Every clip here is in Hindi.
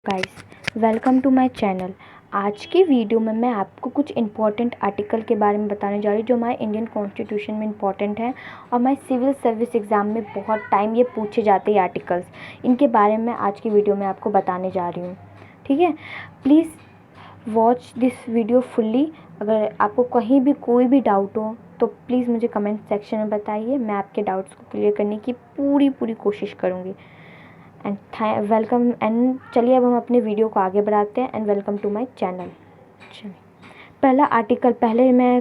Guys, welcome to my channel. आज की वीडियो में मैं आपको कुछ इम्पॉर्टेंट आर्टिकल के बारे में बताने जा रही हूँ जो हमारे इंडियन कॉन्स्टिट्यूशन में इम्पॉर्टेंट है और हमारे सिविल सर्विस एग्ज़ाम में बहुत टाइम ये पूछे जाते हैं आर्टिकल्स। इनके बारे में आज की वीडियो में आपको बताने जा रही हूँ, ठीक है। Please watch this video fully. अगर आपको कहीं भी कोई भी डाउट हो तो प्लीज़ मुझे कमेंट सेक्शन में बताइए। मैं आपके डाउट्स को क्लियर करने की पूरी कोशिश करूँगी। एंड वेलकम एंड चलिए अब हम अपने वीडियो को आगे बढ़ाते हैं। And welcome to my channel. चलिए पहले मैं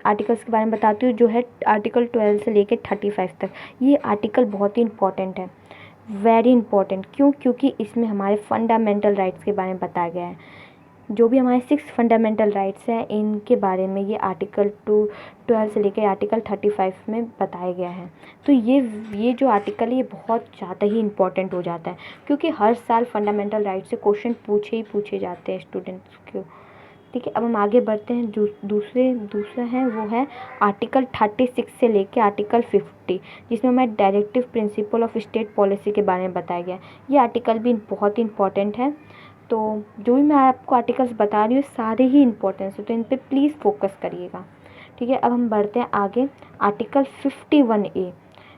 आर्टिकल्स के बारे में बताती हूँ जो है आर्टिकल 12 से लेकर 35 तक। ये आर्टिकल बहुत ही इंपॉर्टेंट है, वेरी इंपॉर्टेंट। क्योंकि इसमें हमारे फंडामेंटल राइट्स के बारे में बताया गया है। जो भी हमारे 6 फंडामेंटल राइट्स हैं इनके बारे में ये आर्टिकल 12 से लेकर आर्टिकल 35 में बताया गया है। तो ये जो आर्टिकल है ये बहुत ज़्यादा ही इम्पोर्टेंट हो जाता है क्योंकि हर साल फंडामेंटल राइट से क्वेश्चन पूछे जाते हैं स्टूडेंट्स को, ठीक है। अब हम आगे बढ़ते हैं। दूसरा है वो है आर्टिकल 36 से लेके आर्टिकल 50, जिसमें हमें directive principle of state policy के बारे में बताया गया है। ये आर्टिकल भी बहुत ही इंपॉर्टेंट है। तो जो भी मैं आपको आर्टिकल्स बता रही हूँ सारे ही इंपॉर्टेंट है, तो इन पे प्लीज़ फोकस करिएगा, ठीक है। अब हम बढ़ते हैं आगे। आर्टिकल 51A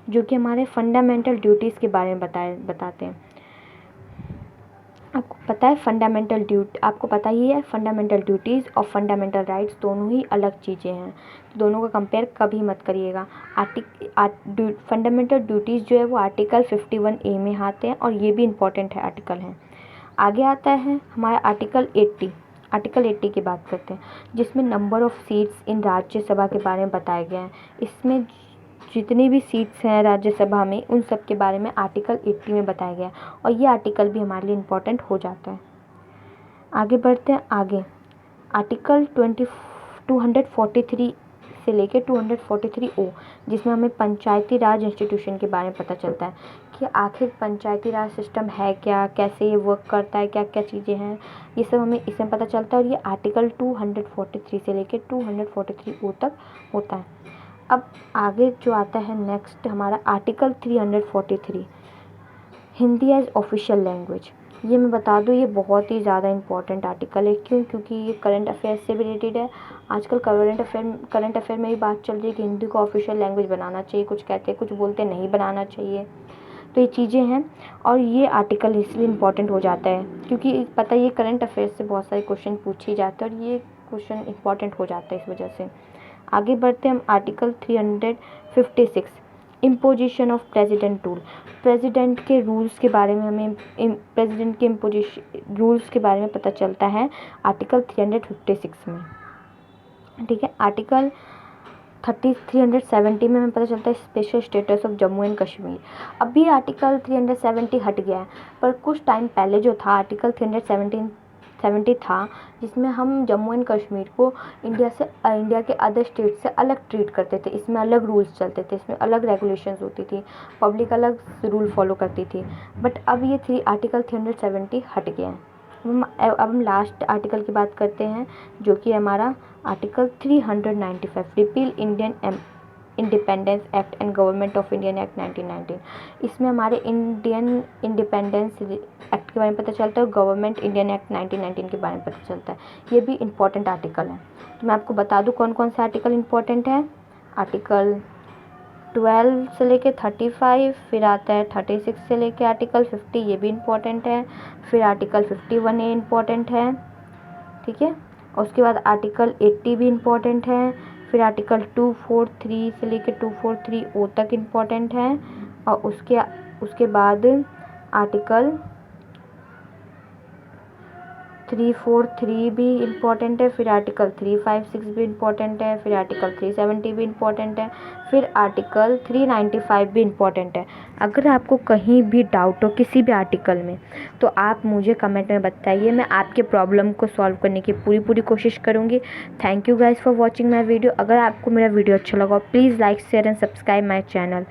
जो कि हमारे फंडामेंटल ड्यूटीज़ के बारे में बताते हैं। आपको पता ही है फंडामेंटल ड्यूटीज़ और फंडामेंटल राइट्स दोनों ही अलग चीज़ें हैं, तो दोनों का कंपेयर कभी मत करिएगा। फंडामेंटल ड्यूटीज़ जो है वो आर्टिकल 51A में आते हैं और ये भी इम्पॉर्टेंट है आर्टिकल है। आगे आता है हमारा आर्टिकल 80 की बात करते हैं, जिसमें number of seats in Rajya Sabha के बारे में बताया गया है। इसमें जितनी भी सीट्स हैं राज्यसभा में उन सब के बारे में आर्टिकल 80 में बताया गया है और ये आर्टिकल भी हमारे लिए इम्पोर्टेंट हो जाता है। आगे बढ़ते हैं आर्टिकल 243 से लेके 243O, जिसमें हमें पंचायती राज इंस्टीट्यूशन के बारे में पता चलता है कि आखिर पंचायती राज सिस्टम है क्या, कैसे ये वर्क करता है, क्या क्या चीज़ें हैं, ये सब हमें इसमें पता चलता है। और ये आर्टिकल 243 से लेके 243O तक होता है। अब आगे जो आता है नेक्स्ट हमारा article 343, Hindi as official language. ये मैं बता दूँ ये बहुत ही ज़्यादा इंपॉर्टेंट आर्टिकल है। क्योंकि ये करंट अफेयर्स से भी रिलेटेड है। आजकल करंट अफेयर में भी बात चल रही है कि हिंदी को ऑफिशियल लैंग्वेज बनाना चाहिए। कुछ कहते हैं, कुछ बोलते हैं नहीं बनाना चाहिए। तो ये चीज़ें हैं और ये आर्टिकल इसलिए इम्पॉर्टेंट हो जाता है क्योंकि पता है ये करंट अफेयर्स से बहुत सारे क्वेश्चन पूछे जाते हैं और ये क्वेश्चन इंपॉर्टेंट हो जाता है इस वजह से। आगे बढ़ते हैं हम article 356, imposition of president rule. President के रूल्स के बारे में हमें प्रेसिडेंट के रूल्स के बारे में पता चलता है आर्टिकल 356 में, ठीक है। आर्टिकल 370 में हमें पता चलता है special status of Jammu and Kashmir. अभी आर्टिकल 370 हट गया है, पर कुछ टाइम पहले जो था आर्टिकल 370 था, जिसमें हम जम्मू एंड कश्मीर को इंडिया के अदर स्टेट से अलग ट्रीट करते थे। इसमें अलग रूल्स चलते थे, इसमें अलग रेगुलेशंस होती थी, पब्लिक अलग रूल फॉलो करती थी। बट अब ये आर्टिकल 370 हट गया है। अब हम लास्ट आर्टिकल की बात करते हैं जो कि हमारा article 395, repeal Indian independence act and government of Indian act 1919। इसमें हमारे इंडियन इंडिपेंडेंस एक्ट के बारे में पता चलता है और गवर्नमेंट इंडियन एक्ट 1919 के बारे में पता चलता है। ये भी इम्पॉर्टेंट आर्टिकल है। तो मैं आपको बता दूं कौन कौन से आर्टिकल इम्पॉर्टेंट है। आर्टिकल 12 से लेके 35, फिर आता है 36 से लेके आर्टिकल 50, ये भी इम्पॉर्टेंट है। फिर आर्टिकल 51A इम्पॉर्टेंट है, ठीक है। और उसके बाद आर्टिकल 80 भी इम्पॉर्टेंट है। फिर आर्टिकल 243 से लेके 243O तक इम्पॉर्टेंट है। और उसके बाद आर्टिकल 343 भी इम्पॉर्टेंट है। फिर आर्टिकल 356 भी इम्पॉर्टेंट है। फिर आर्टिकल 370 भी इम्पॉर्टेंट है। फिर आर्टिकल 395 भी इम्पॉर्टेंट है। अगर आपको कहीं भी डाउट हो किसी भी आर्टिकल में तो आप मुझे कमेंट में बताइए, मैं आपके प्रॉब्लम को सॉल्व करने की पूरी कोशिश करूँगी। Thank you guys for watching my video. अगर आपको मेरा वीडियो अच्छा लगा please like share and subscribe my channel.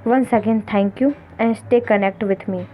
Once again thank you and stay connect with me.